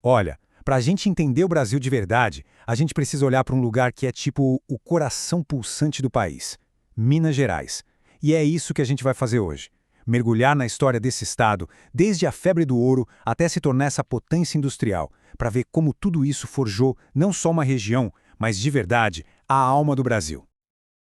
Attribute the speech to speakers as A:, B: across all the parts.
A: Olha, para a gente entender o Brasil de verdade, a gente precisa olhar para um lugar que é tipo o coração pulsante do país, Minas Gerais. E é isso que a gente vai fazer hoje. Mergulhar na história desse estado, desde a febre do ouro até se tornar essa potência industrial, para ver como tudo isso forjou não só uma região, mas de verdade, a alma do Brasil.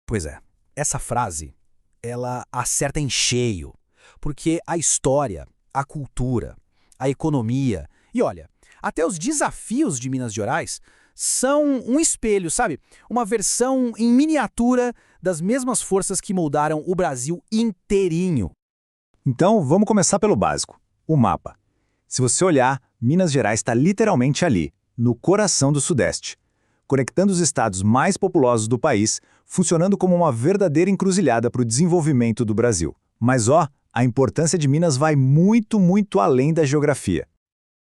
B: Pois é, essa frase, ela acerta em cheio, porque a história, a cultura, a economia e olha, até os desafios de Minas Gerais são um espelho, sabe? Uma versão em miniatura das mesmas forças que moldaram o Brasil inteirinho.
C: Então, vamos começar pelo básico, o mapa. Se você olhar, Minas Gerais está literalmente ali, no coração do Sudeste, conectando os estados mais populosos do país, funcionando como uma verdadeira encruzilhada para o desenvolvimento do Brasil. Mas a importância de Minas vai muito, muito além da geografia.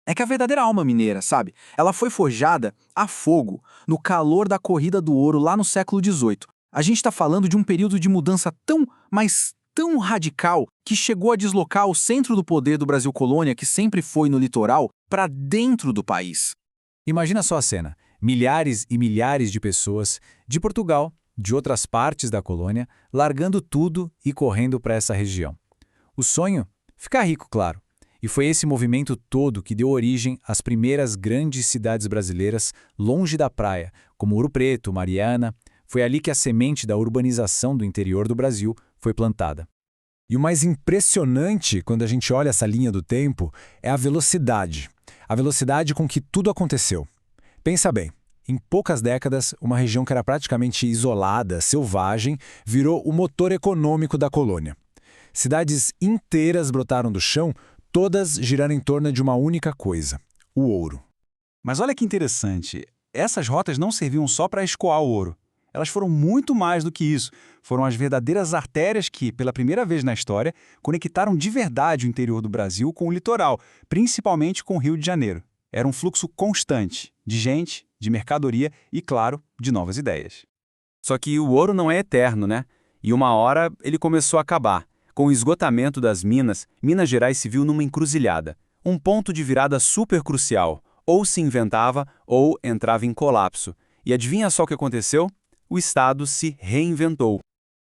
B: É que a verdadeira alma mineira, sabe? Ela foi forjada a fogo, no calor da corrida do ouro lá no século XVIII. A gente está falando de um período de mudança tão, mas tão radical que chegou a deslocar o centro do poder do Brasil colônia, que sempre foi no litoral, para dentro do país.
A: Imagina só a cena. Milhares e milhares de pessoas de Portugal, de outras partes da colônia, largando tudo e correndo para essa região. O sonho? Ficar rico, claro. E foi esse movimento todo que deu origem às primeiras grandes cidades brasileiras longe da praia, como Ouro Preto, Mariana. Foi ali que a semente da urbanização do interior do Brasil foi plantada. E o mais impressionante, quando a gente olha essa linha do tempo, é a velocidade. A velocidade com que tudo aconteceu. Pensa bem, em poucas décadas, uma região que era praticamente isolada, selvagem, virou o motor econômico da colônia. Cidades inteiras brotaram do chão, todas girando em torno de uma única coisa: o ouro.
D: Mas olha que interessante, essas rotas não serviam só para escoar o ouro. Elas foram muito mais do que isso. Foram as verdadeiras artérias que, pela primeira vez na história, conectaram de verdade o interior do Brasil com o litoral, principalmente com o Rio de Janeiro. Era um fluxo constante de gente, de mercadoria e, claro, de novas ideias.
E: Só que o ouro não é eterno, né? E uma hora ele começou a acabar. Com o esgotamento das minas, Minas Gerais se viu numa encruzilhada. Um ponto de virada super crucial. Ou se inventava ou entrava em colapso. E adivinha só o que aconteceu? O Estado se reinventou.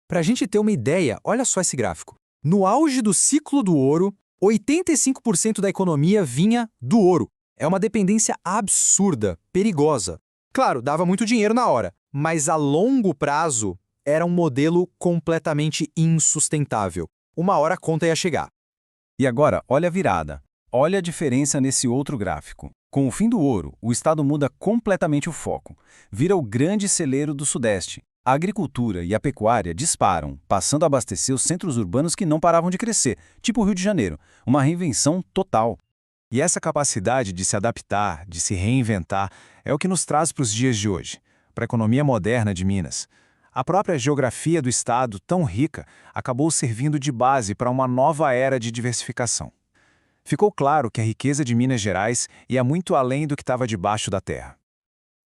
B: Para a gente ter uma ideia, olha só esse gráfico. No auge do ciclo do ouro, 85% da economia vinha do ouro. É uma dependência absurda, perigosa. Claro, dava muito dinheiro na hora, mas a longo prazo era um modelo completamente insustentável. Uma hora a conta ia chegar.
A: E agora, olha a virada. Olha a diferença nesse outro gráfico. Com o fim do ouro, o Estado muda completamente o foco. Vira o grande celeiro do Sudeste. A agricultura e a pecuária disparam, passando a abastecer os centros urbanos que não paravam de crescer, tipo o Rio de Janeiro. Uma reinvenção total.
C: E essa capacidade de se adaptar, de se reinventar, é o que nos traz para os dias de hoje, para a economia moderna de Minas. A própria geografia do estado, tão rica, acabou servindo de base para uma nova era de diversificação. Ficou claro que a riqueza de Minas Gerais ia muito além do que estava debaixo da terra.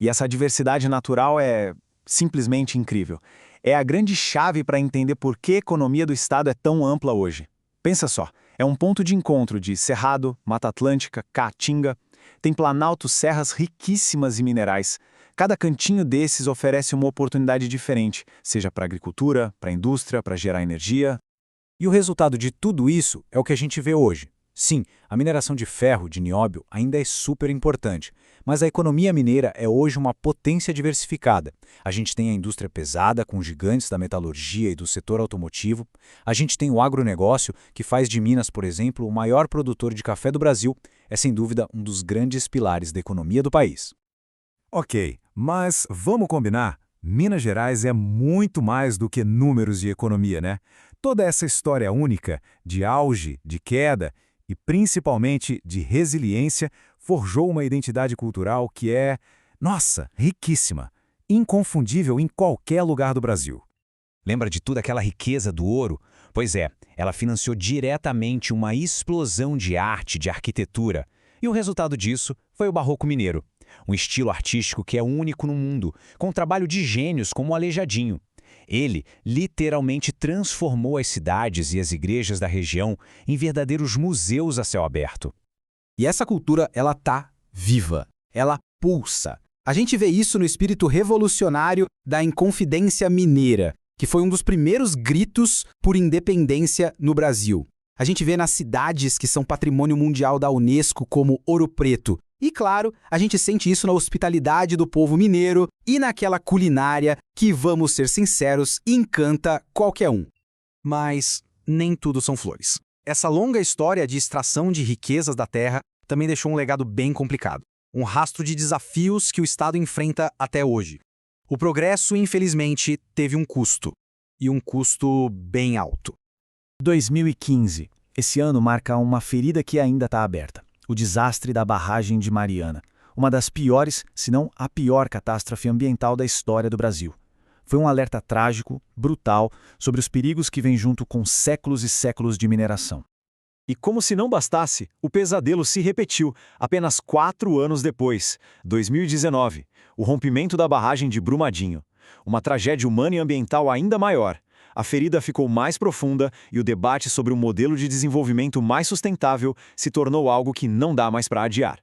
C: E essa diversidade natural é simplesmente incrível. É a grande chave para entender por que a economia do estado é tão ampla hoje. Pensa só, é um ponto de encontro de Cerrado, Mata Atlântica, Caatinga. Tem planaltos, serras riquíssimas em minerais. Cada cantinho desses oferece uma oportunidade diferente, seja para a agricultura, para a indústria, para gerar energia.
A: E o resultado de tudo isso é o que a gente vê hoje. Sim, a mineração de ferro, de nióbio, ainda é super importante, mas a economia mineira é hoje uma potência diversificada. A gente tem a indústria pesada, com gigantes da metalurgia e do setor automotivo. A gente tem o agronegócio, que faz de Minas, por exemplo, o maior produtor de café do Brasil. É, sem dúvida, um dos grandes pilares da economia do país.
F: Ok, mas vamos combinar? Minas Gerais é muito mais do que números de economia, né? Toda essa história única, de auge, de queda e principalmente de resiliência, forjou uma identidade cultural que é, nossa, riquíssima, inconfundível em qualquer lugar do Brasil.
G: Lembra de toda aquela riqueza do ouro? Pois é, ela financiou diretamente uma explosão de arte, de arquitetura. E o resultado disso foi o Barroco Mineiro. Um estilo artístico que é único no mundo, com um trabalho de gênios como o Aleijadinho. Ele literalmente transformou as cidades e as igrejas da região em verdadeiros museus a céu aberto.
B: E essa cultura, ela tá viva, ela pulsa. A gente vê isso no espírito revolucionário da Inconfidência Mineira, que foi um dos primeiros gritos por independência no Brasil. A gente vê nas cidades que são patrimônio mundial da Unesco, como Ouro Preto. E, claro, a gente sente isso na hospitalidade do povo mineiro e naquela culinária que, vamos ser sinceros, encanta qualquer um. Mas nem tudo são flores. Essa longa história de extração de riquezas da terra também deixou um legado bem complicado. Um rastro de desafios que o Estado enfrenta até hoje. O progresso, infelizmente, teve um custo. E um custo bem alto.
A: 2015. Esse ano marca uma ferida que ainda está aberta. O desastre da barragem de Mariana. Uma das piores, se não a pior catástrofe ambiental da história do Brasil. Foi um alerta trágico, brutal, sobre os perigos que vêm junto com séculos e séculos de mineração.
C: E como se não bastasse, o pesadelo se repetiu apenas 4 anos depois, 2019, o rompimento da barragem de Brumadinho. Uma tragédia humana e ambiental ainda maior. A ferida ficou mais profunda e o debate sobre um modelo de desenvolvimento mais sustentável se tornou algo que não dá mais para adiar.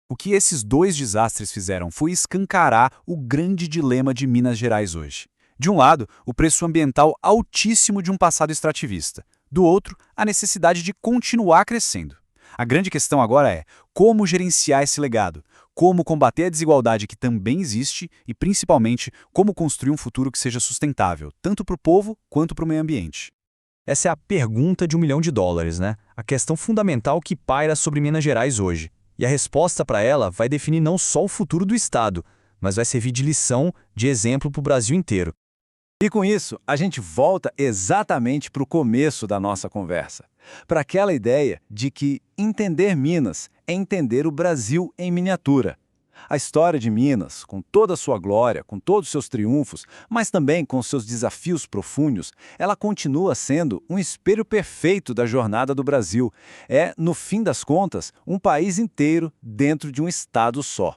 E: O que esses dois desastres fizeram foi escancarar o grande dilema de Minas Gerais hoje. De um lado, o preço ambiental altíssimo de um passado extrativista. Do outro, a necessidade de continuar crescendo. A grande questão agora é como gerenciar esse legado, como combater a desigualdade que também existe e, principalmente, como construir um futuro que seja sustentável, tanto para o povo quanto para o meio ambiente.
C: Essa é a pergunta de $1 milhão, né? A questão fundamental que paira sobre Minas Gerais hoje. E a resposta para ela vai definir não só o futuro do Estado, mas vai servir de lição, de exemplo para o Brasil inteiro.
D: E com isso, a gente volta exatamente para o começo da nossa conversa, para aquela ideia de que entender Minas é entender o Brasil em miniatura. A história de Minas, com toda a sua glória, com todos os seus triunfos, mas também com seus desafios profundos, ela continua sendo um espelho perfeito da jornada do Brasil. É, no fim das contas, um país inteiro dentro de um estado só.